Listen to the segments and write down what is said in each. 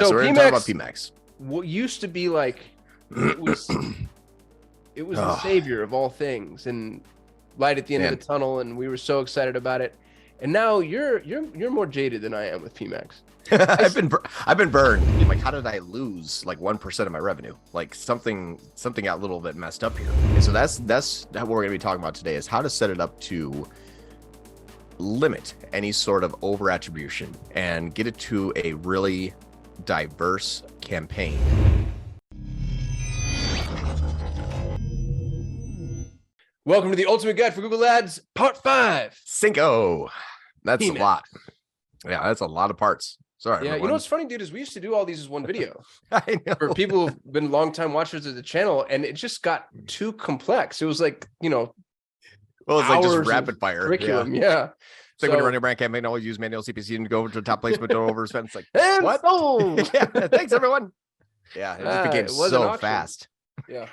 So we're going to talk about PMax, PMax. what used to be like, it was it was the Oh, savior of all things and light at the end of man. the tunnel, and we were so excited about it. And now you're more jaded than I am with PMax. I've been burned. I'm like, how did I lose like 1% of my revenue? Like something got a little bit messed up here. And so that's what we're going to be talking about today, is how to set it up to limit any sort of over attribution and get it to a really diverse campaign. Welcome to the Ultimate Guide for Google Ads, Part 5. Cinco. That's PMax. a lot. Yeah, that's a lot of parts. Sorry. Yeah, everyone. you know what's funny, dude, is we used to do all these as one video. I know. For people who've been longtime watchers of the channel, and it just got too complex. It was like, Well, it's like just hours rapid of fire. curriculum. Yeah. Yeah. It's like when you're running a brand campaign, always use manual CPC and go over to the top placement, don't overspend. It's like, And what? sold. Yeah, thanks everyone. Yeah, it just became it was an so auction. fast. Yeah.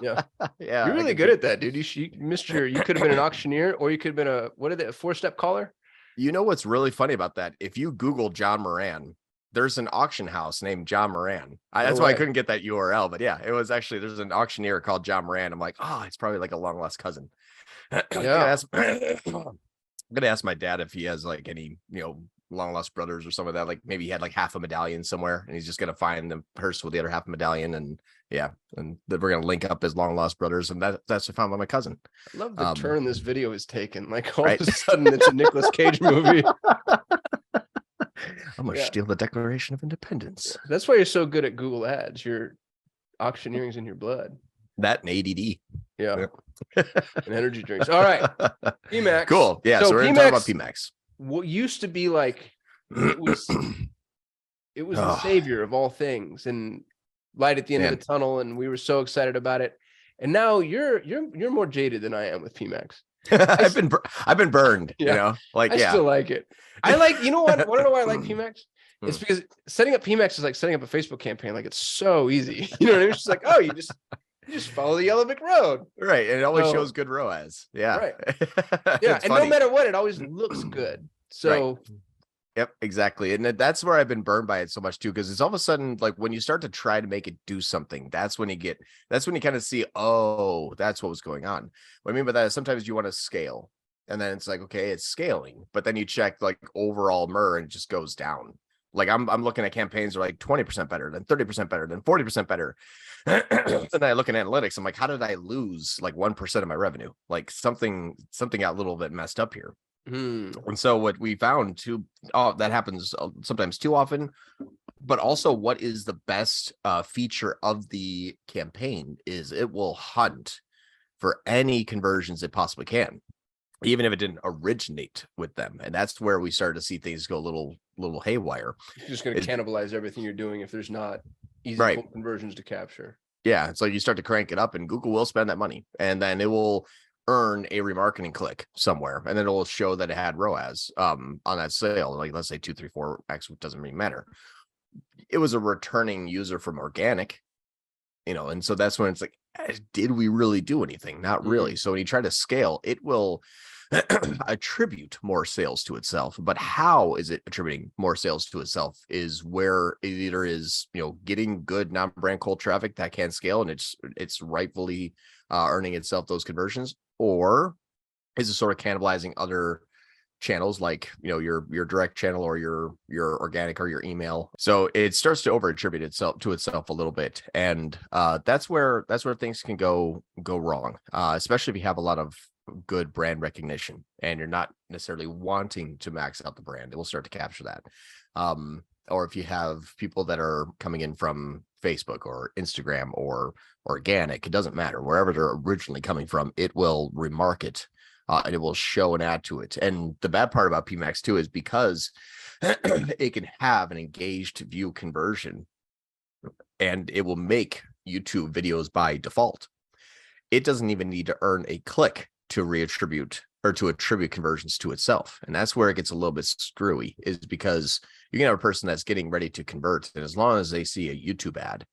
Yeah. Yeah, You're really good at that, dude. You missed you could have been an auctioneer, or you could have been a four-step caller. You know what's really funny about that? If you Google John Moran, there's an auction house named John Moran. That's why I couldn't get that URL. But yeah, it was actually, there's an auctioneer called John Moran. I'm like, oh, it's probably like a long lost cousin. Yeah. I'm gonna ask my dad if he has like any, long lost brothers or some of that. Like maybe he had like half a medallion somewhere, and he's just gonna find the purse with the other half a medallion, and yeah, and then we're gonna link up his long lost brothers, and that's found by my cousin. I love the turn this video has taken. Like all right? of a sudden, it's a Nicolas Cage movie. I'm gonna steal the Declaration of Independence. That's why you're so good at Google Ads. Your auctioneering's in your blood. That and ADD. Yeah. And energy drinks. All right. PMax. Cool. Yeah. So we're gonna talk about PMax. What used to be like, it was the savior of all things and light at the end of the tunnel, and we were so excited about it. And now you're more jaded than I am with PMax. I've been burned. Yeah. Like I still like it. I like, you know what? Want to know why I like PMax? It's because setting up PMax is like setting up a Facebook campaign. Like it's so easy. You know what I mean? It's just like, oh, you just follow the yellow brick road. Right. And it always shows good ROAS. Yeah. Right. Yeah. And no matter what, it always looks good. So right. Yep, exactly. And that's where I've been burned by it so much too, because it's all of a sudden like when you start to try to make it do something, that's when you kind of see, oh, that's what was going on. What I mean by that is sometimes you want to scale, and then it's like, okay, it's scaling, but then you check like overall MER and it just goes down. Like I'm looking at campaigns that are like 20% better, then 30% better, then 40% better. And then I look at analytics, I'm like, how did I lose like 1% of my revenue? Like something got a little bit messed up here. And so what we found too, that happens sometimes too often, but also what is the best feature of the campaign is it will hunt for any conversions it possibly can, even if it didn't originate with them. And that's where we started to see things go a little haywire. You're just going to cannibalize everything you're doing if there's not easy conversions to capture. Yeah. So you start to crank it up, and Google will spend that money, and then it will earn a remarketing click somewhere, and then it will show that it had ROAS on that sale. Like let's say 2, 3, 4x, doesn't really matter. It was a returning user from organic, and so that's when it's like, did we really do anything? Not really. So when you try to scale, it will attribute more sales to itself. But how is it attributing more sales to itself is where it either is, getting good non-brand cold traffic that can scale, and it's rightfully earning itself those conversions, or is it sort of cannibalizing other channels like your direct channel or your organic or your email. So it starts to over attribute itself a little bit, and that's where things can go wrong, especially if you have a lot of good brand recognition and you're not necessarily wanting to max out the brand. It will start to capture that, or if you have people that are coming in from Facebook or Instagram or organic, it doesn't matter, wherever they're originally coming from, it will remarket, and it will show an ad to it. And the bad part about PMax too is because it can have an engaged view conversion, and it will make YouTube videos by default. It doesn't even need to earn a click to reattribute or to attribute conversions to itself. And that's where it gets a little bit screwy, is because you can have a person that's getting ready to convert, and as long as they see a YouTube ad,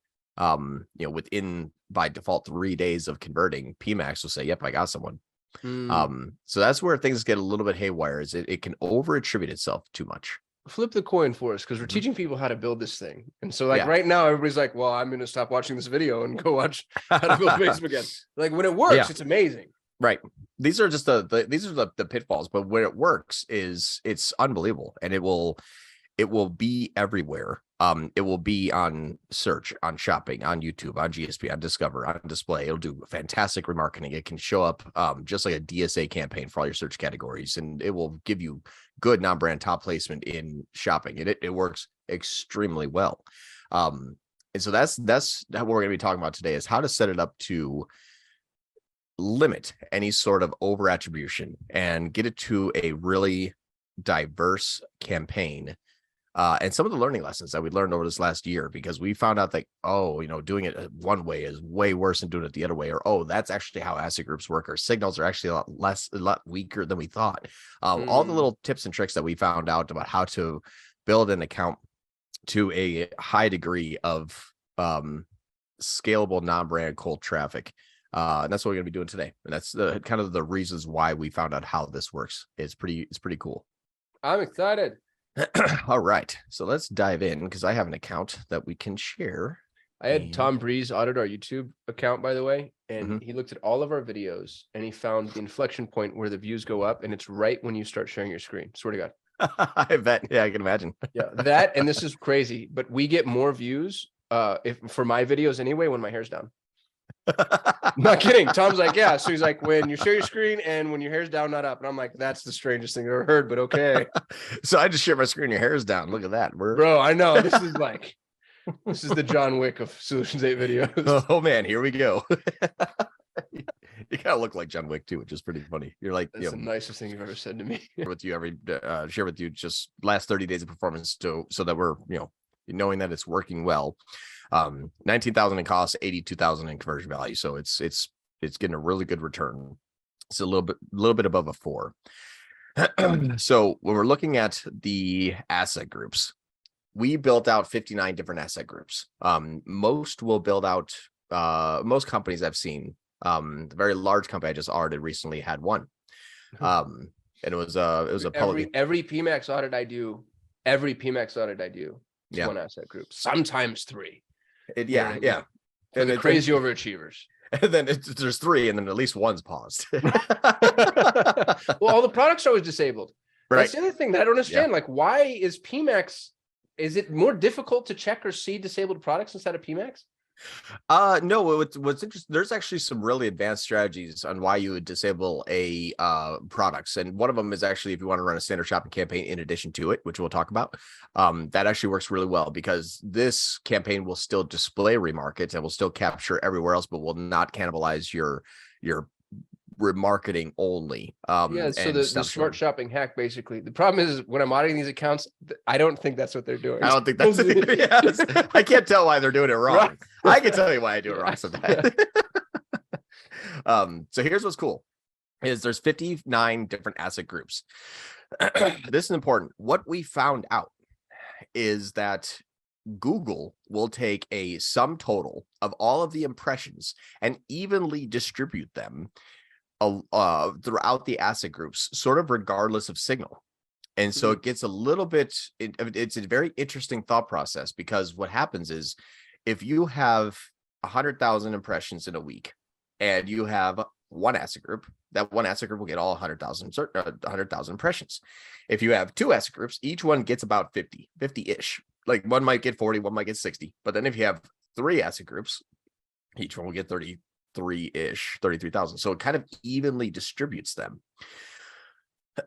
within by default 3 days of converting, PMax will say, yep, I got someone. So that's where things get a little bit haywire, is it can over attribute itself too much. flip the coin for us, because we're Mhm. teaching people how to build this thing. And so like Yeah. right now, everybody's like, well, I'm going to stop watching this video and go watch how to build Facebook again. Like when it works, it's amazing. Right. These are just these are the pitfalls, but when it works is it's unbelievable, and it will be everywhere. It will be on search, on shopping, on YouTube, on GSP, on Discover, on display. It'll do fantastic remarketing. It can show up just like a DSA campaign for all your search categories, and it will give you good non-brand top placement in shopping. It works extremely well. And so that's what we're going to be talking about today, is how to set it up to limit any sort of over attribution and get it to a really diverse campaign. And some of the learning lessons that we learned over this last year, because we found out that, doing it one way is way worse than doing it the other way, or, that's actually how asset groups work, or signals are actually a lot weaker than we thought. All the little tips and tricks that we found out about how to build an account to a high degree of scalable non-brand cold traffic. And that's what we're going to be doing today. And that's the kind of the reasons why we found out how this works. It's pretty cool. I'm excited. All right, so let's dive in, because I have an account that we can share. I had Tom Breeze audit our YouTube account, by the way, and Mhm. he looked at all of our videos and he found the inflection point where the views go up, and it's right when you start sharing your screen. Swear to God. I bet. Yeah, I can imagine. Yeah, that, and this is crazy, but we get more views if for my videos anyway when my hair's down. Not kidding. Tom's like, yeah. So he's like, when you share your screen and when your hair's down, not up. And I'm like, that's the strangest thing I've ever heard, but okay. So I just share my screen, your hair's down. Look at that. Bro, I know. This is the John Wick of Solutions 8 videos. Oh man, here we go. You kind of look like John Wick too, which is pretty funny. You're like, that's the nicest thing you've ever said to me. Share with you just last 30 days of performance so that we're, knowing that it's working well. 19,000 in cost, 82,000 in conversion value. So it's getting a really good return. It's a little bit above a 4. So when we're looking at the asset groups, we built out 59 different asset groups. Most will build out, most companies I've seen, the very large company I just audited recently had one. And it was a public. Every PMax audit I do, is one asset group, sometimes 3. Yeah. And the crazy overachievers. And then there's 3, and then at least one's paused. Well, all the products are always disabled. Right. That's the other thing that I don't understand. Like, why is PMax? Is it more difficult to check or see disabled products instead of PMax? No, what's interesting, there's actually some really advanced strategies on why you would disable a products, and one of them is actually if you want to run a standard shopping campaign in addition to it, which we'll talk about. That actually works really well, because this campaign will still display remarkets and will still capture everywhere else, but will not cannibalize your remarketing only. So the smart shopping hack, basically, the problem is when I'm auditing these accounts, I don't think that's what they're doing. I don't think that's yes. I can't tell why they're doing it wrong. Right. I can tell you why I do it wrong sometimes. So here's what's cool is there's 59 different asset groups. This is important. What we found out is that Google will take a sum total of all of the impressions and evenly distribute them throughout the asset groups, sort of regardless of signal. And so it gets a little bit, it's a very interesting thought process, because what happens is if you have 100,000 impressions in a week and you have one asset group, that one asset group will get all 100,000 impressions. If you have 2 asset groups, each one gets about 50-ish. Like one might get 40, one might get 60. But then if you have 3 asset groups, each one will get 33,000. So it kind of evenly distributes them.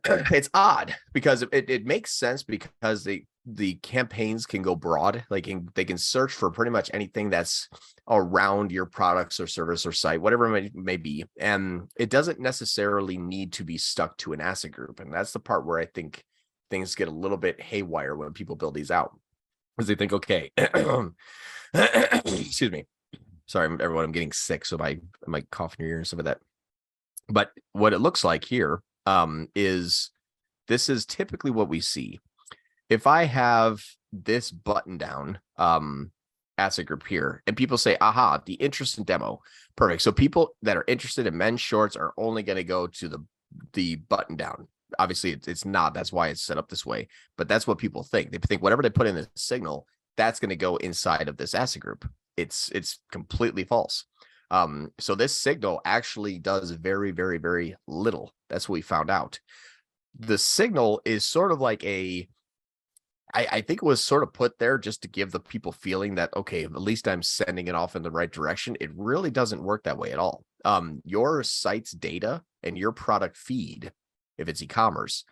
It's odd because it makes sense, because the campaigns can go broad. Like they can search for pretty much anything that's around your products or service or site, whatever it may be. And it doesn't necessarily need to be stuck to an asset group. And that's the part where I think things get a little bit haywire when people build these out, because they think, okay, excuse me. Sorry, everyone, I'm getting sick, so I might cough in your ear and stuff like that. But what it looks like here is this is typically what we see. If I have this button down asset group here, and people say, aha, the interest in demo, perfect. So people that are interested in men's shorts are only going to go to the button down Obviously, it's not. That's why it's set up this way. But that's what people think. They think whatever they put in the signal, that's going to go inside of this asset group. It's completely false. So this signal actually does very, very, very little. That's what we found out. The signal is sort of like I think it was sort of put there just to give the people feeling that, okay, at least I'm sending it off in the right direction. It really doesn't work that way at all. Your site's data and your product feed, if it's e-commerce,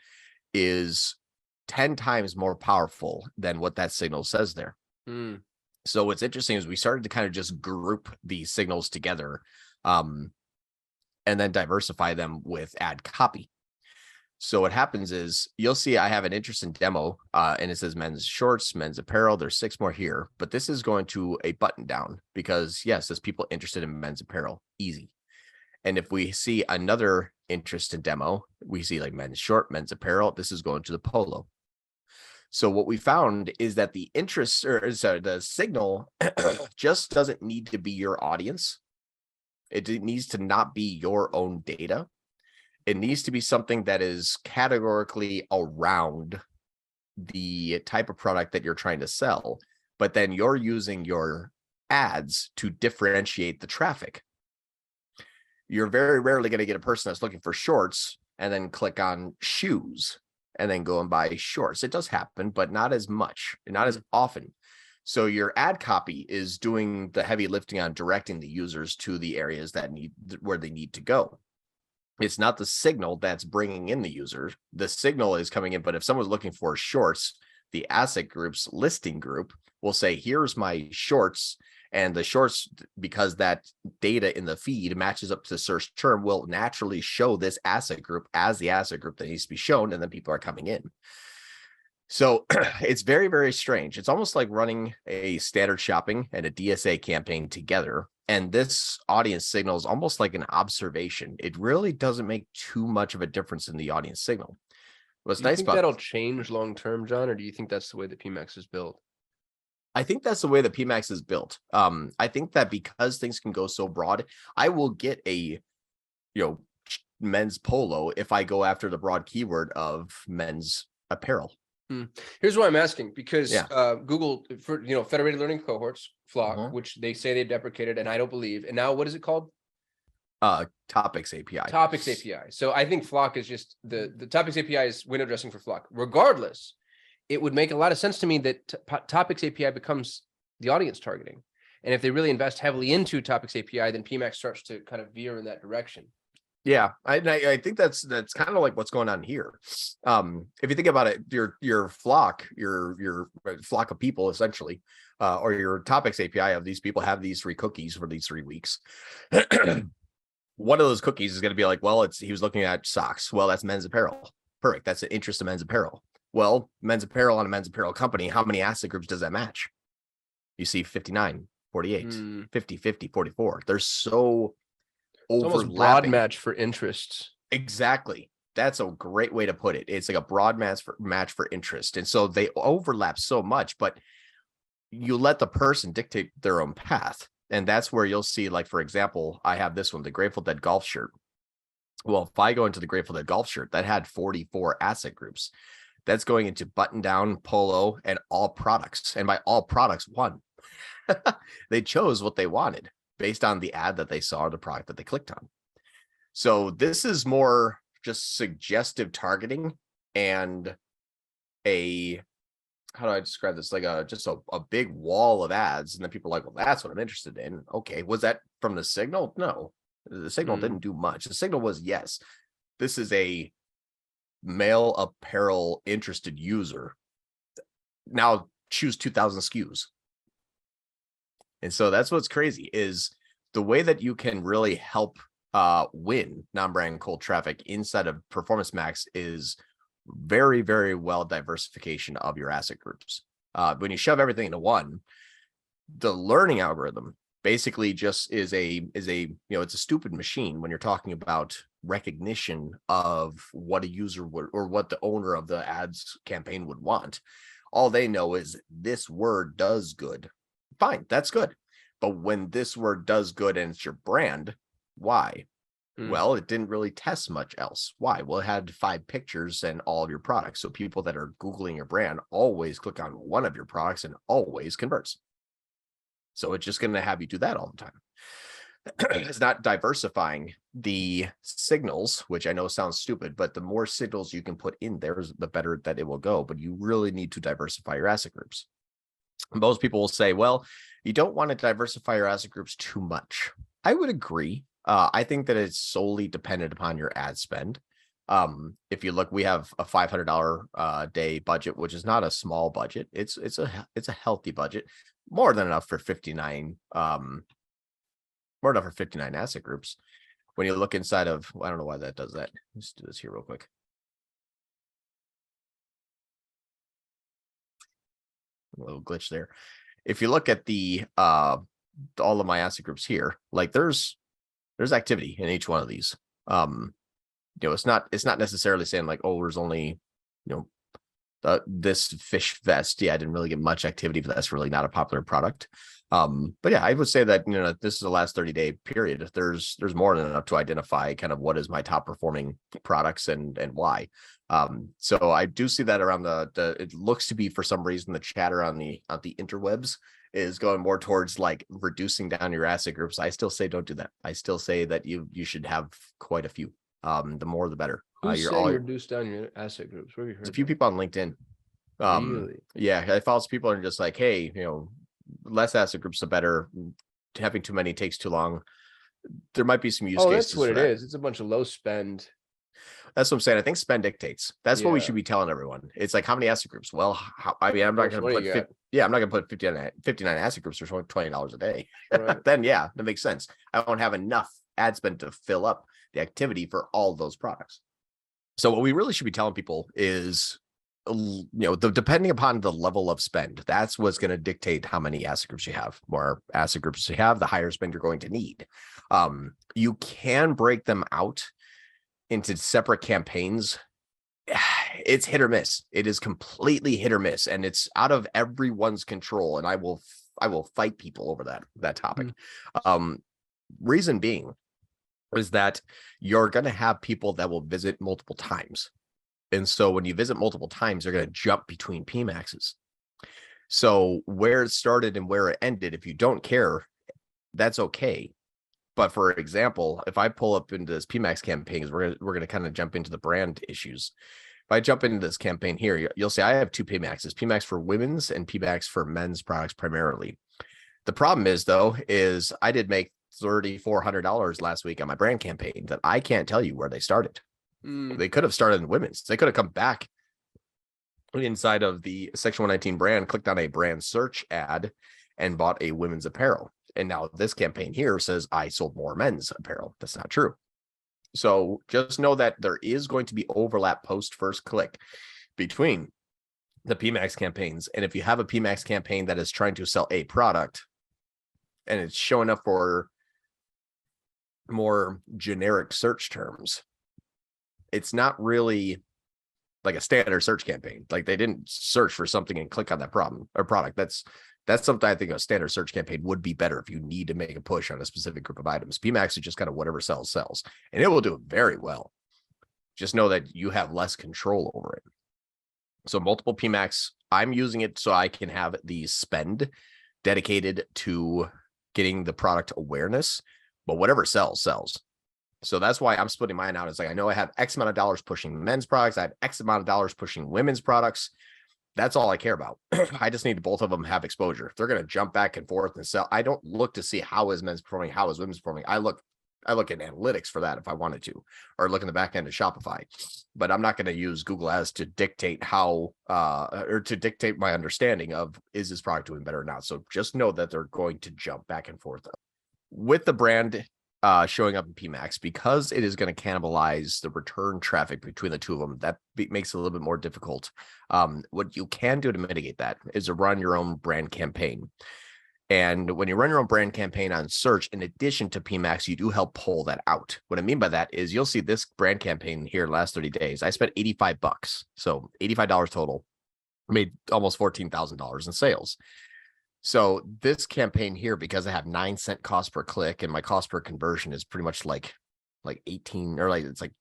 is 10 times more powerful than what that signal says there. Mm. So what's interesting is we started to kind of just group these signals together, and then diversify them with ad copy. So what happens is you'll see I have an interesting demo, and it says men's shorts, men's apparel. There's 6 more here, but this is going to a button down because yes, there's people interested in men's apparel, easy. And if we see another interesting demo, we see like men's short, men's apparel. This is going to the polo. So what we found is that the interest, or sorry, the signal just doesn't need to be your audience. It needs to not be your own data. It needs to be something that is categorically around the type of product that you're trying to sell, but then you're using your ads to differentiate the traffic. You're very rarely going to get a person that's looking for shorts and then click on shoes and then go and buy shorts. It does happen, but not as much, not as often. So your ad copy is doing the heavy lifting on directing the users to the areas that where they need to go. It's not the signal that's bringing in the user. The signal is coming in, but if someone's looking for shorts, the asset group's listing group will say, here's my shorts. And the shorts, because that data in the feed matches up to the search term, will naturally show this asset group as the asset group that needs to be shown. And then people are coming in. So it's very, very strange. It's almost like running a standard shopping and a DSA campaign together. And this audience signal is almost like an observation. It really doesn't make too much of a difference in the audience signal. What's Do you nice think about that'll change long term, John, or do you think that's the way that PMax is built? I think that's the way that PMax is built. I think that because things can go so broad, I will get a men's polo if I go after the broad keyword of men's apparel. Here's why I'm asking, because Yeah. Google, for federated learning cohorts, Flock, which they say they deprecated, and I don't believe. And now what is it called? Topics API. Topics API. So I think Flock is just the Topics API is window dressing for Flock. Regardless, it would make a lot of sense to me that Topics API becomes the audience targeting. And if they really invest heavily into Topics API, then PMax starts to kind of veer in that direction. Yeah, I think that's kind of like what's going on here. If you think about it, your flock, your flock of people essentially, or your topics API of these people have these 3 cookies for these 3 weeks. One of those cookies is going to be like, well, he was looking at socks. Well, that's men's apparel. Perfect. That's an interest in men's apparel. Well, men's apparel on a men's apparel company, how many asset groups does that match? You see 59, 48, 50, 50, 44. They're so It's almost broad match for interests. Exactly. That's a great way to put it. It's like a broad match for interest. And so they overlap so much, but you let the person dictate their own path. And that's where you'll see, like, for example, I have this one, the Grateful Dead golf shirt. Well, if I go into the Grateful Dead golf shirt, that had 44 asset groups. That's going into button down, polo, and all products. And by all products, one. They chose what they wanted based on the ad that they saw or the product that they clicked on. So this is more just suggestive targeting and how do I describe this? Like just a big wall of ads. And then people are like, well, that's what I'm interested in. Okay. Was that from the signal? No, the signal didn't do much. The signal was, yes, this is a male apparel interested user. Now choose 2,000 SKUs. And so that's what's crazy is the way that you can really help win non-brand cold traffic inside of Performance Max is very, very well diversification of your asset groups. When you shove everything into one, the learning algorithm basically just is it's a stupid machine when you're talking about recognition of what a user would or what the owner of the ads campaign would want. All they know is this word does good. Fine, that's good. But when this word does good and it's your brand, why? Well, it didn't really test much else. Why? Well, it had 5 pictures and all of your products. So people that are Googling your brand always click on one of your products and always converts. So it's just going to have you do that all the time. It's not diversifying the signals, which I know sounds stupid, but the more signals you can put in there, the better that it will go. But you really need to diversify your asset groups. Most people will say, well, you don't want to diversify your asset groups too much. I would agree. I think that it's solely dependent upon your ad spend. If you look, we have a $500 day budget, which is not a small budget. It's a healthy budget, more than enough for 59 more enough for 59 asset groups. When you look inside of, I don't know why that does that. Let's do this here real quick. A little glitch there. If you look at the all of my asset groups here, like there's activity in each one of these. It's not necessarily saying like, oh, there's only, this fish vest. Yeah, I didn't really get much activity, but that's really not a popular product. But yeah, I would say that, this is the last 30-day period. There's more than enough to identify kind of what is my top performing products and why. So I do see that around it looks to be, for some reason, the chatter on the interwebs is going more towards like reducing down your asset groups. I still say don't do that. I still say that you should have quite a few. The more the better. Who's saying reduce down your asset groups? Where have you heard a few that? people on LinkedIn. Really? Yeah, I follow some people and just like, hey, less asset groups the better. Having too many takes too long. There might be some use cases. That's what it is. It's a bunch of low spend. That's what I'm saying. I think spend dictates. That's what we should be telling everyone. It's like, how many asset groups? Well, I'm not going to put I'm not going to put 59 asset groups for $20 a day. Right. Then yeah, that makes sense. I won't have enough ad spend to fill up the activity for all those products. So what we really should be telling people is, depending upon the level of spend, that's what's going to dictate how many asset groups you have. More asset groups you have, the higher spend you're going to need. You can break them out into separate campaigns. It's hit or miss. It is completely hit or miss, and it's out of everyone's control. And I will fight people over that topic. Reason being is that you're going to have people that will visit multiple times. And so when you visit multiple times, they're going to jump between PMaxes. So where it started and where it ended, if you don't care, that's okay. But for example, if I pull up into this PMax campaign, we're going to kind of jump into the brand issues. If I jump into this campaign here, you'll see I have 2 PMaxes, PMax for women's and PMax for men's products primarily. The problem is, though, is I did make $3,400 last week on my brand campaign that I can't tell you where they started. They could have started in women's. They could have come back inside of the Section 119 brand, clicked on a brand search ad, and bought a women's apparel. And now this campaign here says I sold more men's apparel. That's not true. So just know that there is going to be overlap post first click between the PMax campaigns. And if you have a PMax campaign that is trying to sell a product and it's showing up for more generic search terms, it's not really like a standard search campaign. Like they didn't search for something and click on that problem or product. That's something I think a standard search campaign would be better if you need to make a push on a specific group of items. PMax is just kind of whatever sells, and it will do it very well. Just know that you have less control over it. So multiple PMax, I'm using it so I can have the spend dedicated to getting the product awareness, but whatever sells. So that's why I'm splitting mine out. It's like, I know I have X amount of dollars pushing men's products. I have X amount of dollars pushing women's products. That's all I care about. I just need both of them have exposure. If they're going to jump back and forth and sell, I don't look to see how is men's performing, how is women's performing. I look at analytics for that if I wanted to, or look in the back end of Shopify. But I'm not going to use Google Ads to dictate how, or to dictate my understanding of, is this product doing better or not? So just know that they're going to jump back and forth. With the brand showing up in PMax, because it is going to cannibalize the return traffic between the two of them, that makes it a little bit more difficult. What you can do to mitigate that is to run your own brand campaign. And when you run your own brand campaign on search, in addition to PMax, you do help pull that out. What I mean by that is you'll see this brand campaign here last 30 days. I spent $85. So $85 total, made almost $14,000 in sales. So this campaign here, because I have 9 cent cost per click and my cost per conversion is pretty much like like 18 or like it's like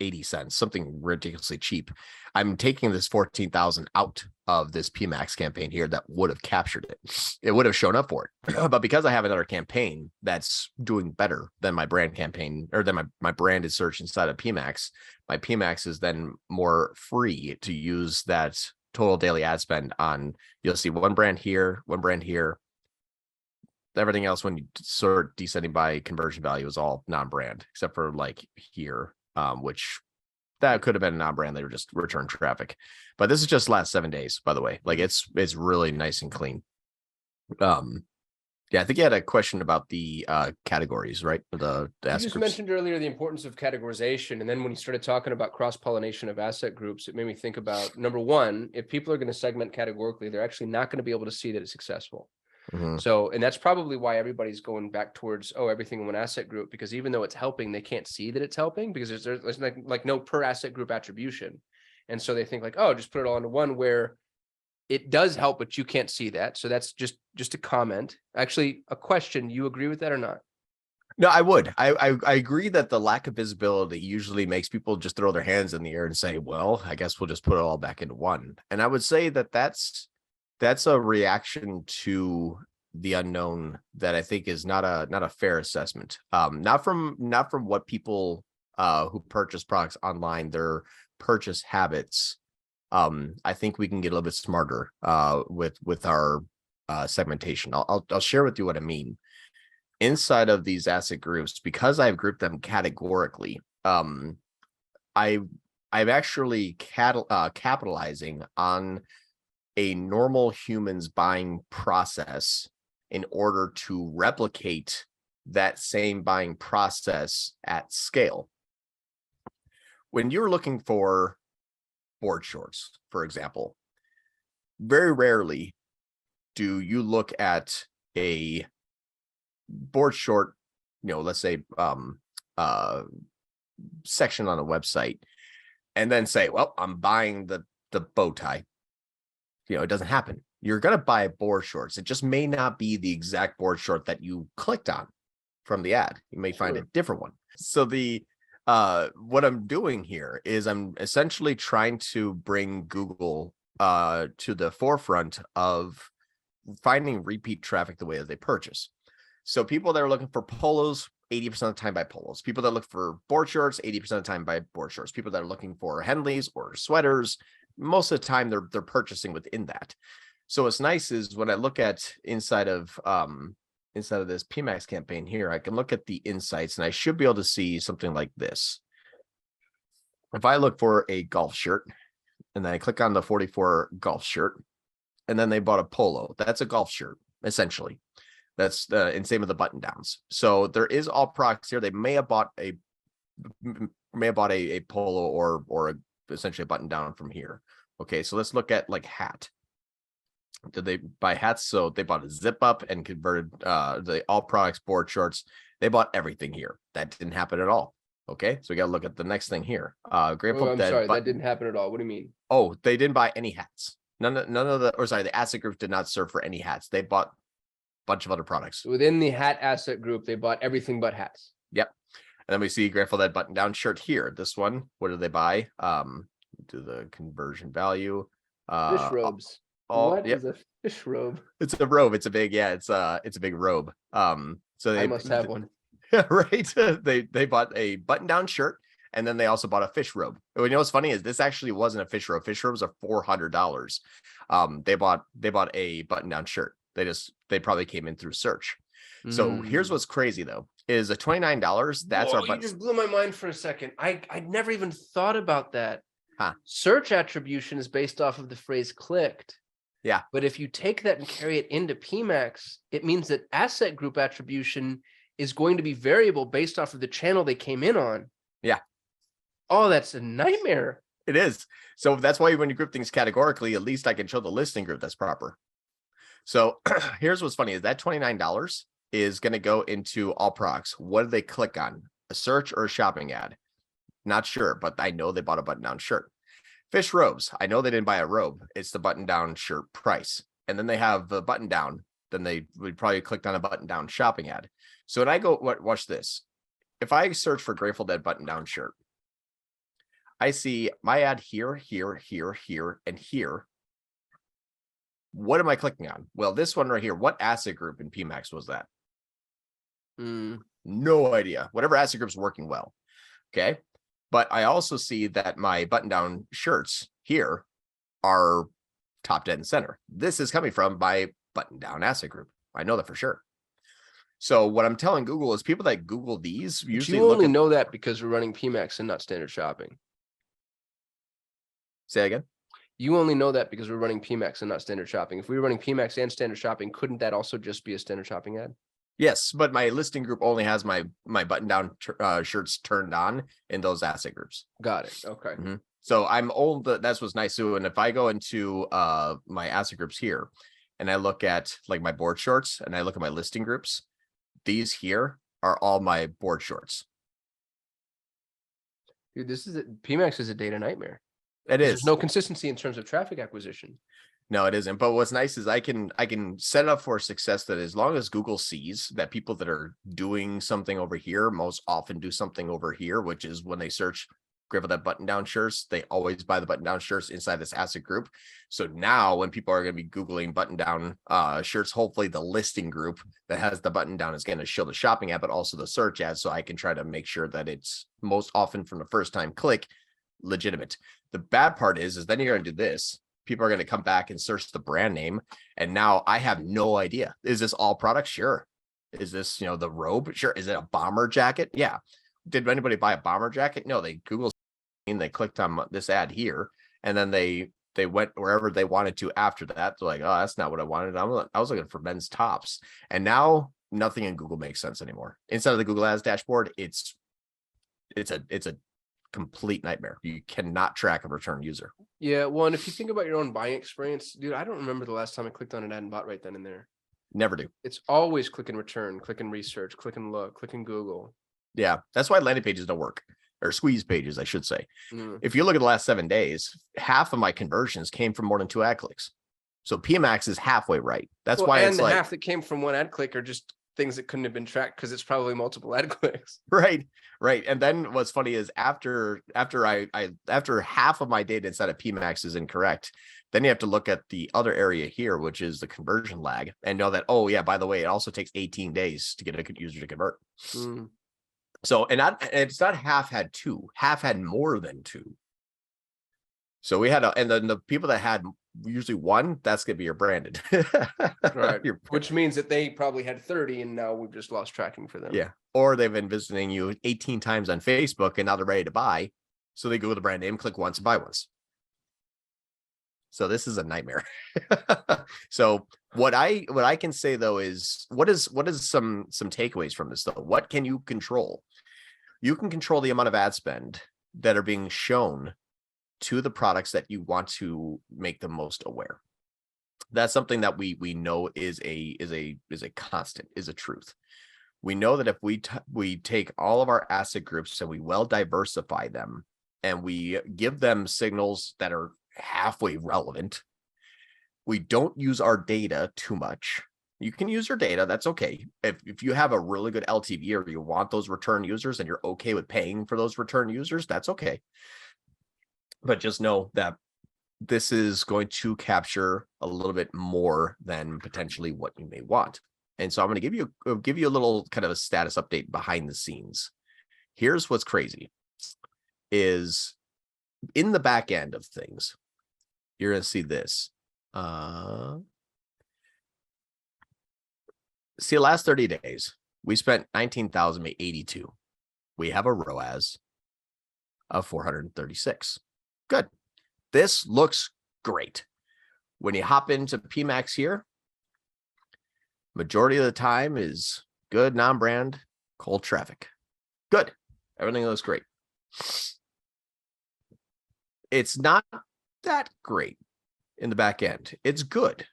80 cents, something ridiculously cheap. I'm taking this 14,000 out of this PMax campaign here that would have captured it. It would have shown up for it. But because I have another campaign that's doing better than my brand campaign or than my branded search inside of PMax, my PMax is then more free to use that total daily ad spend on. You'll see one brand here, one brand here. Everything else, when you sort descending by conversion value, is all non-brand except for like here, which that could have been a non-brand. They were just return traffic, but this is just last 7 days, by the way. Like it's really nice and clean. Yeah, I think you had a question about the categories, right? The you asset just groups. mentioned earlier the importance of categorization, and then when you started talking about cross-pollination of asset groups, it made me think about, number one, if people are going to segment categorically, they're actually not going to be able to see that it's successful. So, and that's probably why everybody's going back towards, everything in one asset group, because even though it's helping, they can't see that it's helping because there's like no per asset group attribution. And so they think like, just put it all into one, where it does help, but you can't see that. So that's just a comment, actually a question. You agree with that or not? No, I would. I agree that the lack of visibility usually makes people just throw their hands in the air and say, well, I guess we'll just put it all back into one. And I would say that that's a reaction to the unknown that I think is not a fair assessment. Not from what people who purchase products online, their purchase habits. I think we can get a little bit smarter with our segmentation. I'll share with you what I mean. Inside of these asset groups, because I've grouped them categorically, I'm actually capitalizing on a normal human's buying process in order to replicate that same buying process at scale. When you're looking for board shorts, for example, very rarely do you look at a board short, let's say section on a website and then say, well, I'm buying the bow tie. It doesn't happen. You're going to buy board shorts. It just may not be the exact board short that you clicked on from the ad. You may find a different one. So what I'm doing here is I'm essentially trying to bring Google to the forefront of finding repeat traffic the way that they purchase. So people that are looking for polos, 80% of the time buy polos. People that look for board shorts, 80% of the time buy board shorts. People that are looking for Henleys or sweaters, most of the time they're purchasing within that. So what's nice is when I look at inside of this PMax campaign here, I can look at the insights and I should be able to see something like this. If I look for a golf shirt and then I click on the 44 golf shirt and then they bought a polo, that's a golf shirt essentially. That's and same with the button downs. So there is all products here. They may have bought a polo or essentially a button down from here. Okay, so let's look at like hat. Did they buy hats? So they bought a zip up and converted the all products board shorts. They bought everything here. That didn't happen at all. Okay, so we got to look at the next thing here. Grateful I'm Dead sorry, button. that didn't happen at all. What do you mean? Oh, they didn't buy any hats. None of the asset group did not serve for any hats. They bought bunch of other products. Within the hat asset group, they bought everything but hats. Yep. And then we see Grateful Dead button down shirt here. This one, what did they buy? Do the conversion value. Fish robes. What is a fish robe? It's a robe. It's a big, it's a big robe. So I must have one. Right. They bought a button down shirt and then they also bought a fish robe. And you know what's funny is this actually wasn't a fish robe. Fish robes are $400. They bought a button down shirt. They probably came in through search. So here's what's crazy though, is a $29. That's our button. You just blew my mind for a second. I'd never even thought about that. Huh. Search attribution is based off of the phrase clicked. Yeah. But if you take that and carry it into PMax, it means that asset group attribution is going to be variable based off of the channel they came in on. Yeah. Oh, that's a nightmare. It is. So that's why when you group things categorically, at least I can show the listing group that's proper. So here's what's funny is that $29 is going to go into all products. What did they click on? A search or a shopping ad? Not sure, but I know they bought a button down shirt. Fish robes. I know they didn't buy a robe. It's the button down shirt price. And then they have the button down. Then we probably clicked on a button down shopping ad. So when I go, watch this. if I search for Grateful Dead button down shirt, I see my ad here, here, here, here, and here. What am I clicking on? Well, this one right here. What asset group in PMax was that? No idea. Whatever asset group's working well. Okay. But I also see that my button down shirts here are top dead and center. This is coming from my button down asset group. I know that for sure. So what I'm telling Google is people that Google these usually you only know that because we're running PMax and not standard shopping. Say again. You only know that because we're running PMax and not standard shopping. If we were running PMax and standard shopping, couldn't that also just be a standard shopping ad? Yes, but my listing group only has my button down shirts turned on in those asset groups. Got it. Okay. Mm-hmm. So I'm old. That's what's nice too. And if I go into my asset groups here and I look at like my board shorts and I look at my listing groups, these here are all my board shorts. Dude, PMax is a data nightmare. It is. There's no consistency in terms of traffic acquisition. No, it isn't. But what's nice is I can set it up for success that as long as Google sees that people that are doing something over here most often do something over here, which is when they search Grateful Dead button down shirts, they always buy the button down shirts inside this asset group. So now when people are going to be Googling button down shirts, hopefully the listing group that has the button down is going to show the shopping ad, but also the search ad. So I can try to make sure that it's most often from the first time click legitimate. The bad part is then you're going to do this. People are going to come back and search the brand name. And now I have no idea. Is this all products? Sure. Is this, the robe? Sure. Is it a bomber jacket? Yeah. Did anybody buy a bomber jacket? No, they Googled and they clicked on this ad here. And then they went wherever they wanted to after that. They're like, oh, that's not what I wanted. I was looking for men's tops. And now nothing in Google makes sense anymore. Inside of the Google Ads dashboard, it's a complete nightmare. You cannot track a return user. Yeah, well, and if you think about your own buying experience, dude, I don't remember the last time I clicked on an ad and bought right then and there. Never do. It's always click and return, click and research, click and look, click and Google. Yeah, that's why landing pages don't work, or squeeze pages, I should say. If you look at the last 7 days, half of my conversions came from more than 2 ad clicks. So PMax is halfway right. That's why it's like half that came from 1 ad click are just things that couldn't have been tracked because it's probably multiple ad clicks. Right. And then what's funny is after half of my data inside of PMax is incorrect, then you have to look at the other area here, which is the conversion lag, and know that, oh yeah, by the way, it also takes 18 days to get a user to convert. So, and it's not half had 2, half had more than 2. So we had, and then the people that had usually 1, that's going to be your branded. Right. Which means that they probably had 30 and now we've just lost tracking for them. Yeah. Or they've been visiting you 18 times on Facebook and now they're ready to buy. So they Google the brand name, click once and buy once. So this is a nightmare. So what I can say though is what is some takeaways from this though? What can you control? You can control the amount of ad spend that are being shown to the products that you want to make them most aware. That's something that we know is a constant, is a truth. We know that if we take all of our asset groups and we well diversify them and we give them signals that are halfway relevant, we don't use our data too much. You can use your data, that's okay. If you have a really good LTV or you want those return users and you're okay with paying for those return users, that's okay. But just know that this is going to capture a little bit more than potentially what you may want. And so I'm going to give you a little kind of a status update behind the scenes. Here's what's crazy is in the back end of things, you're going to see this. See, the last 30 days, we spent 19,082. We have a ROAS of 436. Good. This looks great. When you hop into PMax here, majority of the time is good non-brand cold traffic. Good. Everything looks great. It's not that great in the back end. It's good.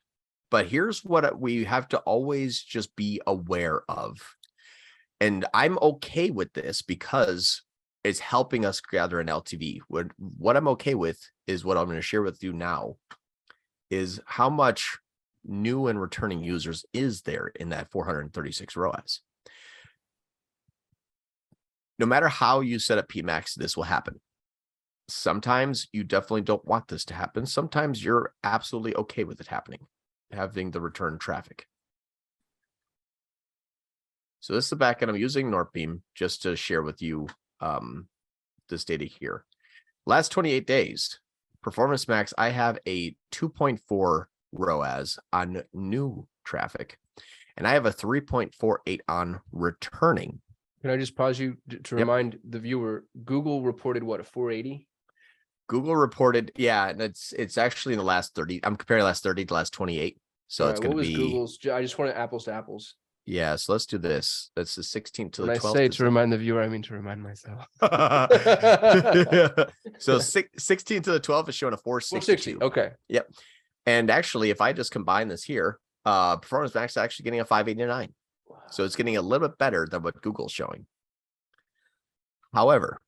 But here's what we have to always just be aware of. And I'm okay with this because it's helping us gather an LTV. What I'm okay with is what I'm going to share with you now is how much new and returning users is there in that 436 ROAS. no matter how you set up PMax, this will happen. Sometimes you definitely don't want this to happen. Sometimes you're absolutely okay with it happening, having the return traffic. So this is the backend I'm using, Northbeam, just to share with you this data here. Last 28 days, Performance Max, I have a 2.4 ROAS on new traffic, and I have a 3.48 on returning. Can I just pause you to remind the viewer, Google reported what, a 480? Google reported, yeah, and it's actually in the last 30. I'm comparing last 30 to last 28. So it's going to be Google's. I just want apples to apples. Yeah, so let's do this. That's the 16th to the 12th. When I say to remind the viewer, I mean to remind myself. So 16 to the 12th is showing a 462. Okay. Yep. And actually, if I just combine this here, Performance Max is actually getting a 589. So it's getting a little bit better than what Google's showing. However,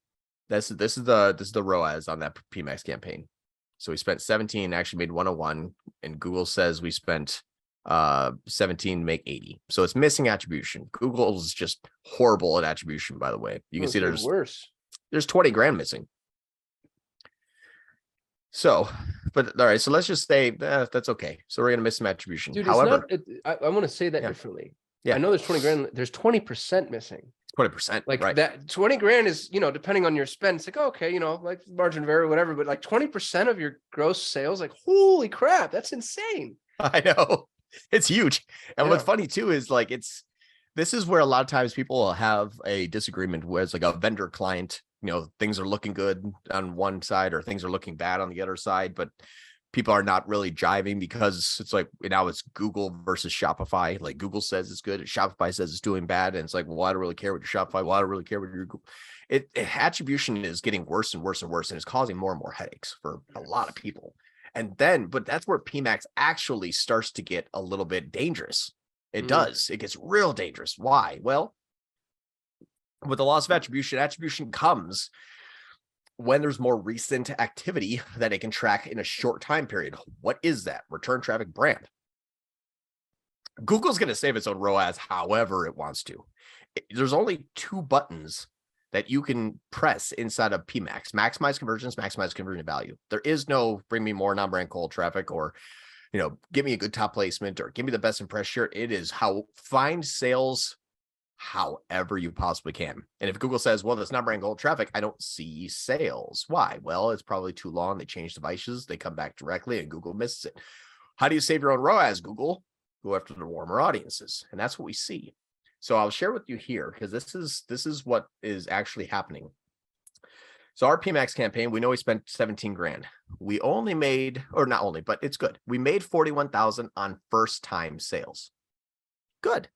this is the ROAS on that PMax campaign. So we spent 17, actually made 101, and Google says we spent 17, make 80. So it's missing attribution. Google's just horrible at attribution, by the way. You can see there's 20 grand missing. So, but all right, so let's just say that's okay. So we're gonna miss some attribution. Dude, however, I want to say that differently. Yeah, I know there's 20 grand, there's 20% missing. 20%, like right. That 20 grand is, depending on your spend, it's like, okay, like margin vary, whatever, but like 20% of your gross sales, like, holy crap, that's insane. I know, it's huge. And what's funny too is like, this is where a lot of times people will have a disagreement where it's like a vendor client, things are looking good on one side or things are looking bad on the other side, but people are not really jiving because it's like now it's Google versus Shopify. Like Google says it's good, Shopify says it's doing bad, and it's like, well, I don't really care what your Shopify. Well, I don't really care what your Google. Attribution is getting worse and worse and worse, and it's causing more and more headaches for a lot of people. And then, but that's where PMax actually starts to get a little bit dangerous. It does. It gets real dangerous. Why? Well, with the loss of attribution comes when there's more recent activity that it can track in a short time period. What is that? Return traffic brand. Google's going to save its own ROAS however it wants to. There's only two buttons that you can press inside of PMax: maximize conversions, maximize conversion value. There is no bring me more non-brand cold traffic or, give me a good top placement or give me the best impression. It is how find sales however you possibly can. And if Google says, well, that's not brand gold traffic, I don't see sales. Why? Well, it's probably too long. They change devices, they come back directly, and Google misses it. How do you save your own ROAS, Google? Go after the warmer audiences. And that's what we see. So I'll share with you here, because this is what is actually happening. So our PMax campaign, we know we spent 17 grand. We only made, or not only, but it's good. We made 41,000 on first time sales. Good.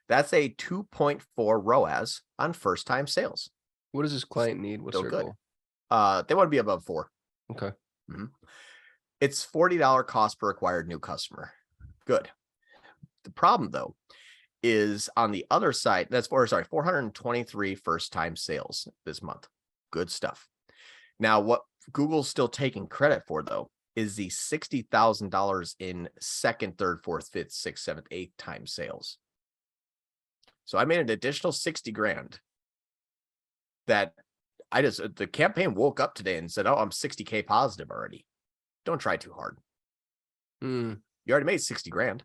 That's a 2.4 ROAS on first time sales. What does this client need? What's their goal? They want to be above 4. Okay. It's $40 cost per acquired new customer. Good. The problem though is on the other side, 423 first time sales this month. Good stuff. Now, what Google's still taking credit for though is the $60,000 in second, third, fourth, fifth, sixth, seventh, eighth time sales. So I made an additional 60 grand that the campaign woke up today and said, oh, I'm 60K positive already. Don't try too hard. You already made 60 grand.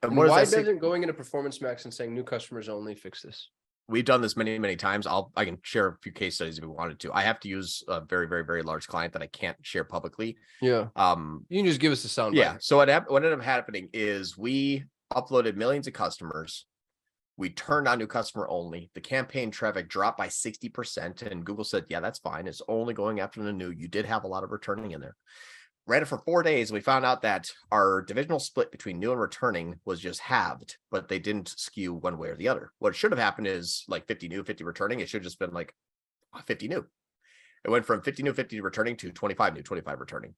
And why doesn't going into Performance Max and saying new customers only fix this? We've done this many, many times. I can share a few case studies if we wanted to. I have to use a very, very, very large client that I can't share publicly. Yeah. You can just give us the sound. Yeah. So what ended up happening is we uploaded millions of customers. We turned on new customer only. The campaign traffic dropped by 60%. And Google said, yeah, that's fine. It's only going after the new. You did have a lot of returning in there. Ran it for 4 days. We found out that our divisional split between new and returning was just halved, but they didn't skew one way or the other. What should have happened is like 50 new, 50 returning. It should have just been like 50 new. It went from 50 new, 50 returning to 25 new, 25 returning.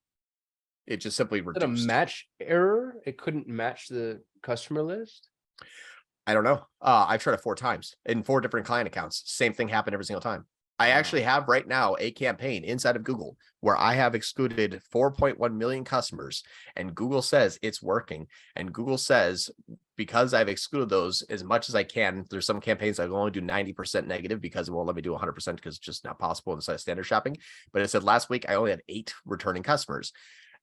It just simply reduced. Is it a match error? It couldn't match the customer list? I don't know. I've tried it 4 times in 4 different client accounts. Same thing happened every single time. I actually have right now a campaign inside of Google where I have excluded 4.1 million customers, and Google says it's working. And Google says because I've excluded those as much as I can. There's some campaigns I will only do 90% negative because it won't let me do 100% because it's just not possible inside of standard shopping. But it said last week I only had 8 returning customers.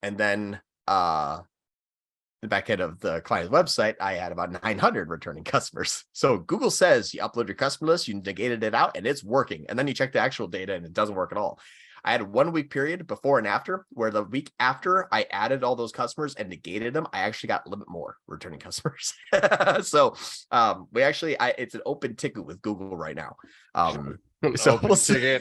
And then the back end of the client's website, I had about 900 returning customers. So Google says you upload your customer list, you negated it out, and it's working. And then you check the actual data and it doesn't work at all. I had a 1 week period before and after, where the week after I added all those customers and negated them, I actually got a little bit more returning customers. So we actually, it's an open ticket with Google right now. So we'll see.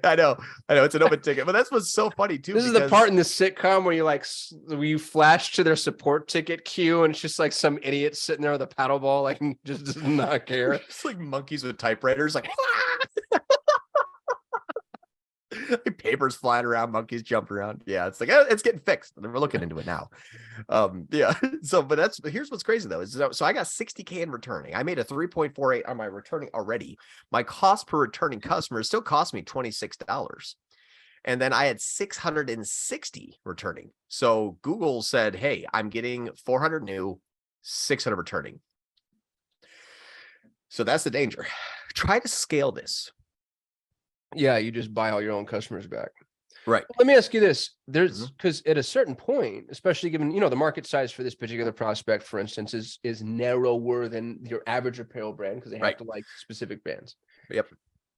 I know it's an open ticket, but that's what's so funny too. This is the part in the sitcom where you flash to their support ticket queue, and it's just like some idiot sitting there with a paddle ball, like just does not care. It's like monkeys with typewriters, like papers flying around, monkeys jumping around. Yeah, it's like it's getting fixed. We're looking into it now. Yeah. So, but here's what's crazy though is so I got 60K in returning. I made a 3.48 on my returning already. My cost per returning customer still cost me $26. And then I had 660 returning. So Google said, hey, I'm getting 400 new, 600 returning. So that's the danger. Try to scale this. Yeah, you just buy all your own customers back. Right. Let me ask you this. There's because at a certain point, especially given, the market size for this particular prospect, for instance, is narrower than your average apparel brand because they have to like specific brands. Yep.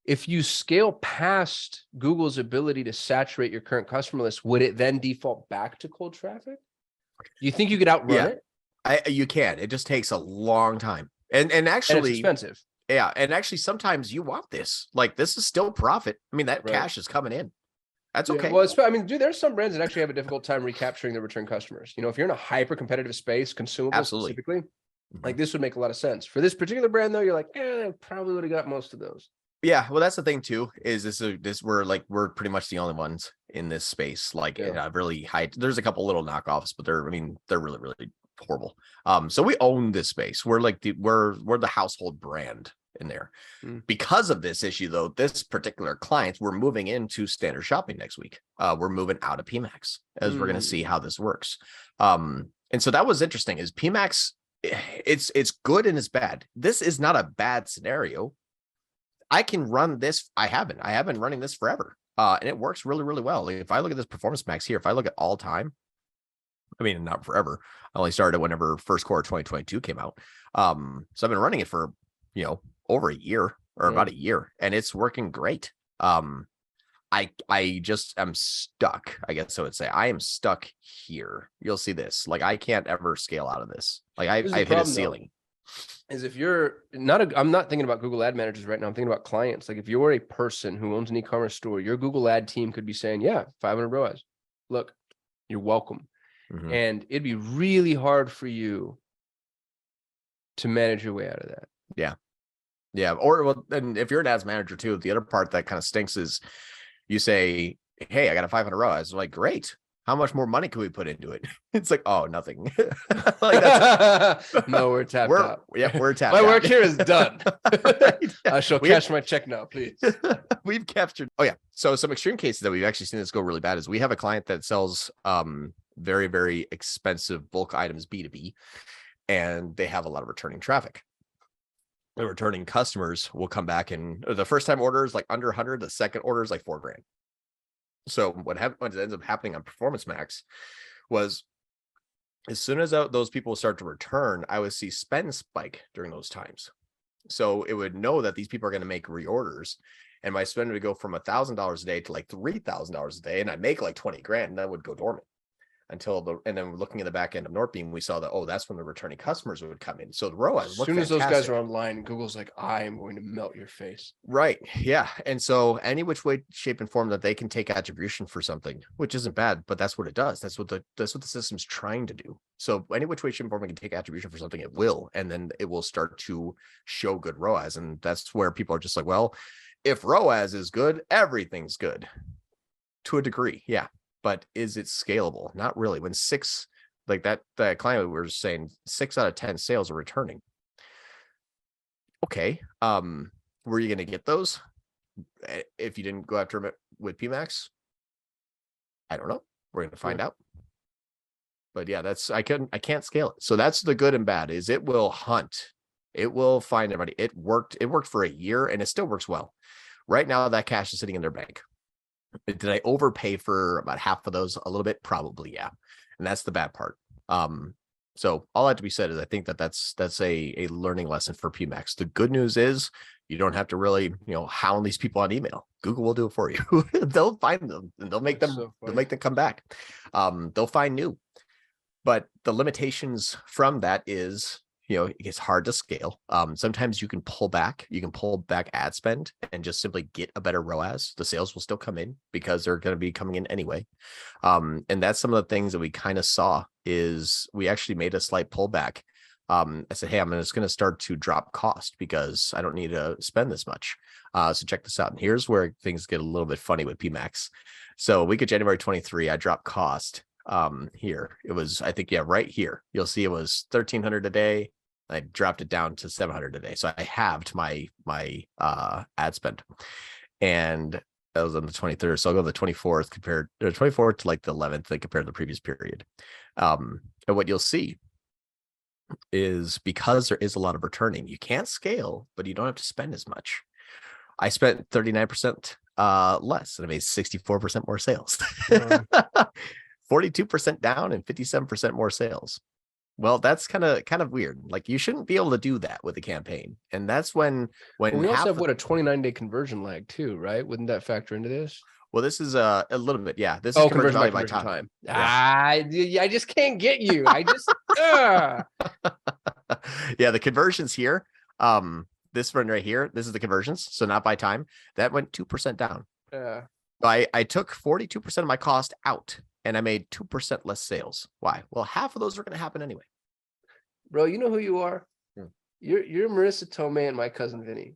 If you scale past Google's ability to saturate your current customer list, would it then default back to cold traffic? Do you think you could outrun it? You can. It just takes a long time. And actually, and it's expensive. Yeah. And actually, sometimes you want this. Like, this is still profit. I mean, that cash is coming in. That's okay. Well, dude, there's some brands that actually have a difficult time recapturing their return customers. If you're in a hyper competitive space, consumables specifically, like this would make a lot of sense. For this particular brand, though, you're like, I probably would have got most of those. Yeah, well, that's the thing too. Is we're pretty much the only ones in this space. Like, really high. There's a couple little knockoffs, but they're really, really horrible. So we own this space. We're like we're the household brand in there. Because of this issue, though, this particular client, we're moving into standard shopping next week. We're moving out of PMax as we're going to see how this works. And so that was interesting. Is PMax? It's good and it's bad. This is not a bad scenario. I can run this. I have been running this forever. And it works really, really well. Like, if I look at this Performance Max here, if I look at all time, I mean, not forever. I only started whenever first quarter 2022 came out. So I've been running it for, over a year or about a year, and it's working great. I just am stuck. I guess I would say I am stuck here. You'll see this. Like, I can't ever scale out of this. Like, I've hit a ceiling. Is if you're not I'm not thinking about Google ad managers right now. I'm thinking about clients. Like, if you're a person who owns an e-commerce store, your Google ad team could be saying, 500 ROAS. Look, you're welcome. And it'd be really hard for you to manage your way out of that. Yeah. Or, and if you're an ads manager too, the other part that kind of stinks is you say, hey, I got a 500 ROAS. Like, great. How much more money can we put into it? It's like, oh, nothing. No, we're tapped out. Yeah, we're tapped out. My work here is done. Right. I shall cash my check now, please. We've captured. Oh yeah. So some extreme cases that we've actually seen this go really bad is we have a client that sells very, very expensive bulk items B2B, and they have a lot of returning traffic. The returning customers will come back, and the first time order is like under 100. The second order is like $4,000. So what ends up happening on Performance Max was, as soon as those people start to return, I would see spend spike during those times. So it would know that these people are going to make reorders, and my spend would go from $1,000 a day to like $3,000 a day, and I'd make like 20 grand, and that would go dormant and then looking at the back end of Northbeam, we saw that, that's when the returning customers would come in. So the ROAS, as soon as those guys are online, Google's like, I am going to melt your face. Right. Yeah. And so any which way, shape, and form that they can take attribution for something, which isn't bad, but that's what it does. That's what the system's trying to do. So any which way, shape, and form it can take attribution for something, it will, and then it will start to show good ROAS. And that's where people are just like, well, if ROAS is good, everything's good to a degree. Yeah. But is it scalable? Not really. When that client we were saying 6 out of 10 sales are returning. Okay. Were you going to get those if you didn't go after them with PMax? I don't know. We're going to find out. But yeah, I can't scale it. So that's the good and bad is it will hunt. It will find everybody. It worked for a year and it still works well. Right now, that cash is sitting in their bank. Did I overpay for about half of those? A little bit, probably, yeah. And that's the bad part. So all that to be said is I think that's a learning lesson for PMax. The good news is you don't have to really, hound these people on email. Google will do it for you. They'll find them and they'll make them come back. They'll find new. But the limitations from that is, it gets hard to scale. Sometimes you can pull back ad spend and just simply get a better ROAS. The sales will still come in because they're going to be coming in anyway. And that's some of the things that we kind of saw is we actually made a slight pullback. I said, hey, I'm just going to start to drop cost because I don't need to spend this much. So check this out. And here's where things get a little bit funny with PMax. So week of January 23, I dropped cost. Here it was, I think, right here. You'll see it was 1,300 a day. I dropped it down to 700 a day. So I halved my ad spend. And that was on the 23rd. So I'll go to the 24th to like the 11th, like compared to the previous period. And what you'll see is because there is a lot of returning, you can't scale, but you don't have to spend as much. I spent 39% less and I made 64% more sales. 42% down and 57% more sales. Well, that's kind of weird. Like you shouldn't be able to do that with a campaign. And that's when we also have a 29-day conversion lag too, right? Wouldn't that factor into this? Well, this is a little bit. Yeah. This is conversion value by time. Yeah. I just can't get you. I just Yeah, the conversions here. This one right here, this is the conversions. So not by time. That went 2% down. Yeah. I took 42% of my cost out and I made 2% less sales. Why? Well, half of those are going to happen anyway. Bro, you know who you are? You're Marissa Tomei and my cousin Vinny.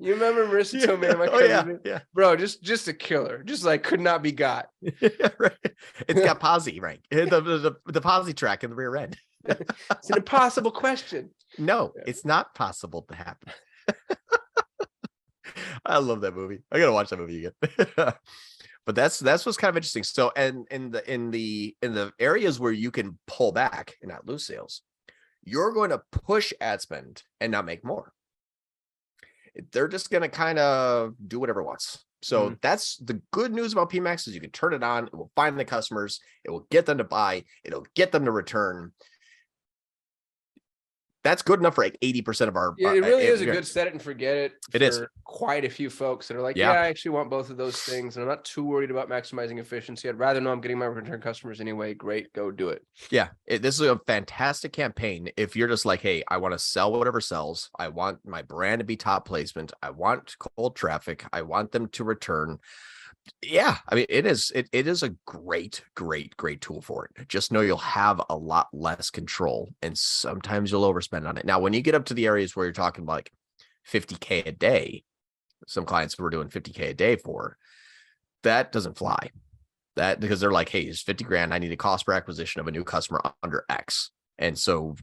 You remember Marissa Tomei and my cousin Vinny? Yeah. Bro, just a killer. Just like could not be got. Right. It's got posse, right? The posse track in the rear end. It's an impossible question. No, it's not possible to happen. I love that movie. I gotta watch that movie again. But that's what's kind of interesting. So, and in the areas where you can pull back and not lose sales, you're going to push ad spend and not make more. They're just going to kind of do whatever it wants. So that's the good news about PMax is you can turn it on. It will find the customers. It will get them to buy. It'll get them to return. That's good enough for like 80% of our. Yeah, it really is a good set it and forget it. It is quite a few folks that are like, yeah, I actually want both of those things. And I'm not too worried about maximizing efficiency. I'd rather know I'm getting my return customers anyway. Great. Go do it. Yeah. This is a fantastic campaign. If you're just like, hey, I want to sell whatever sells. I want my brand to be top placement. I want cold traffic. I want them to return. Yeah, I mean, it is a great tool for it. Just know you'll have a lot less control and sometimes you'll overspend on it. Now, when you get up to the areas where you're talking like 50K a day, some clients were doing 50K a day for, that doesn't fly. That because they're like, hey, it's 50 grand. I need a cost per acquisition of a new customer under X. And so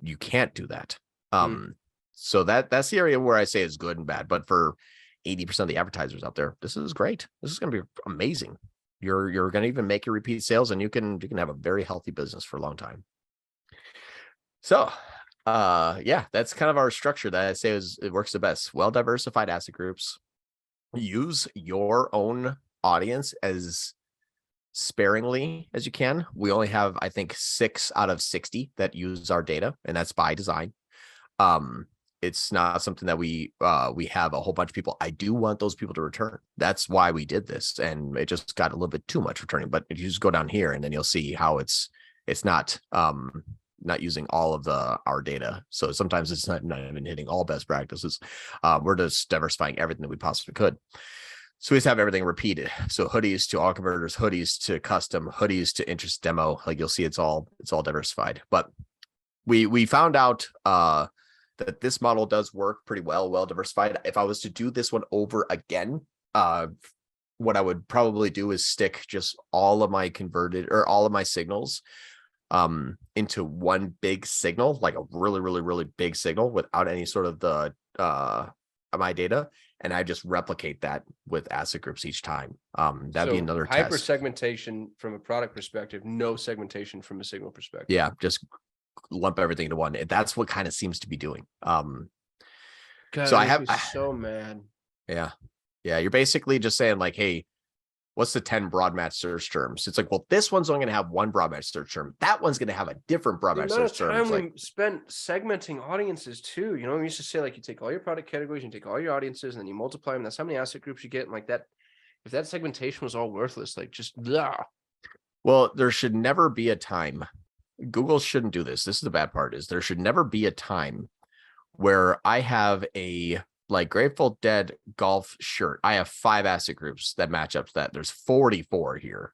you can't do that. So that's the area where I say is good and bad, but for 80% of the advertisers out there, this is great. This is going to be amazing. You're going to even make your repeat sales and you can have a very healthy business for a long time. So, yeah, that's kind of our structure that I say it works the best. Well-diversified asset groups. Use your own audience as sparingly as you can. We only have, I think, 6 out of 60 that use our data, and that's by design. It's not something that we have a whole bunch of people. I do want those people to return. That's why we did this. And it just got a little bit too much returning, but if you just go down here and then you'll see how it's not using all of our data. So sometimes it's not even hitting all best practices. We're just diversifying everything that we possibly could. So we just have everything repeated. So hoodies to all converters, hoodies to custom, hoodies to interest demo. Like you'll see it's all diversified, but we found out, that this model does work pretty well diversified. If I was to do this one over again, what I would probably do is stick just all of my converted or all of my signals into one big signal, like a really big signal without any sort of the my data, and I just replicate that with asset groups each time. That'd be another hyper test. segmentation from a product perspective, no segmentation from a signal perspective. Yeah, just lump everything into one. That's what kind of seems to be doing. God, so I makes have me so mad. Yeah. You're basically just saying like, hey, what's the 10 broad match search terms? It's like, well, this one's only going to have one broad match search term. That one's going to have a different broad match search term. The amount of time we spent segmenting audiences too. You know, we used to say like you take all your product categories, you take all your audiences, and then you multiply them. That's how many asset groups you get. And like that, if that segmentation was all worthless, like just blah. Well, there should never be a time. Google shouldn't do this. This is the bad part, is there should never be a time where I have a like Grateful Dead golf shirt. I have 5 asset groups that match up to that. There's 44 here.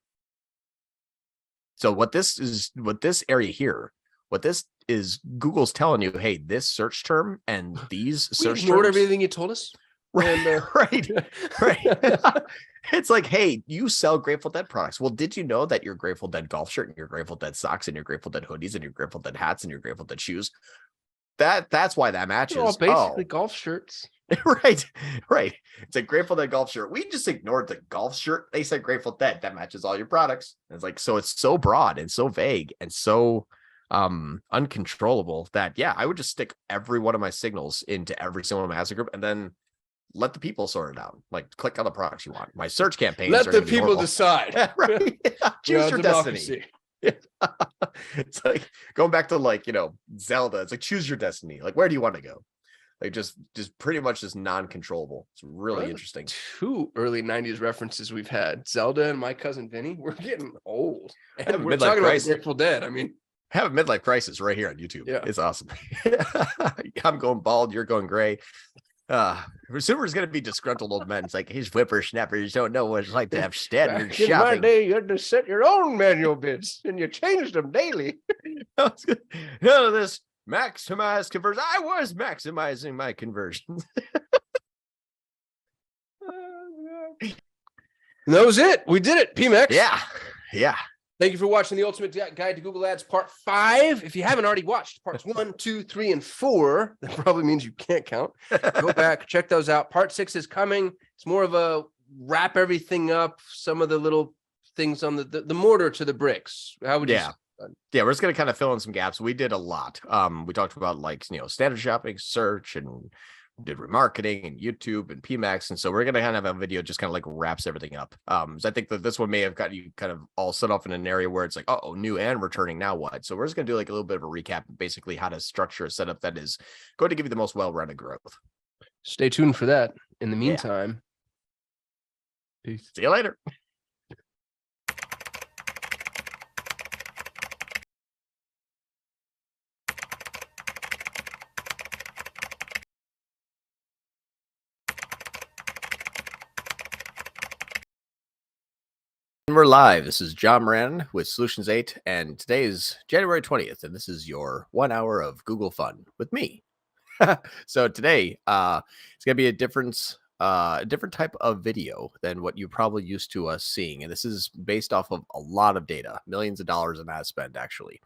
So what this area here, what this is, Google's telling you, hey, this search term and these search ignored terms, everything you told us. Right, right. It's like, hey, you sell Grateful Dead products. Well, did you know that your Grateful Dead golf shirt and your Grateful Dead socks and your Grateful Dead hoodies and your Grateful Dead hats and your Grateful Dead shoes, that's why that matches. They're all basically golf shirts. Right. It's a Grateful Dead golf shirt. We just ignored the golf shirt. They said Grateful Dead. That matches all your products. And it's like, so it's so broad and so vague and so uncontrollable that, yeah, I would just stick every one of my signals into every single one of my asset group and then let the people sort it out. Like, click on the products you want. My search campaigns. Let the people decide. Right. Choose your destiny. It's like going back to like, Zelda. It's like, choose your destiny. Like, where do you want to go? Like just pretty much just non-controllable. It's really interesting. 2 early 90s references we've had. Zelda and My Cousin Vinny. We're getting old. And we're talking about Grateful Dead. I mean, have a midlife crisis right here on YouTube. Yeah. It's awesome. I'm going bald. You're going gray. Super's going to be disgruntled old men. It's like, his whippersnappers don't know what it's like to have standard shopping. In my day, you had to set your own manual bids, and you changed them daily. None of this maximize conversion. I was maximizing my conversions. That was it. We did it. PMax. Yeah. Thank you for watching the Ultimate Guide to Google Ads Part 5. If you haven't already watched Parts 1, 2, 3, and 4, that probably means you can't count. Go back, check those out. Part 6 is coming. It's more of a wrap everything up, some of the little things on the mortar to the bricks. How would you say? Yeah, we're just going to kind of fill in some gaps. We did a lot. We talked about like, standard shopping, search, and did remarketing and YouTube and PMax. And so we're going to kind of have a video just kind of like wraps everything up. So I think that this one may have got you kind of all set off in an area where it's like, oh, new and returning, now what? So we're just going to do like a little bit of a recap, basically how to structure a setup that is going to give you the most well-rounded growth. Stay tuned for that. In the meantime, peace. See you later. We're live. This is John Moran with Solutions 8, and today is January 20th, and this is your 1 hour of Google fun with me. So today, it's going to be a different type of video than what you're probably used to us seeing, and this is based off of a lot of data, millions of dollars in ad spend, actually.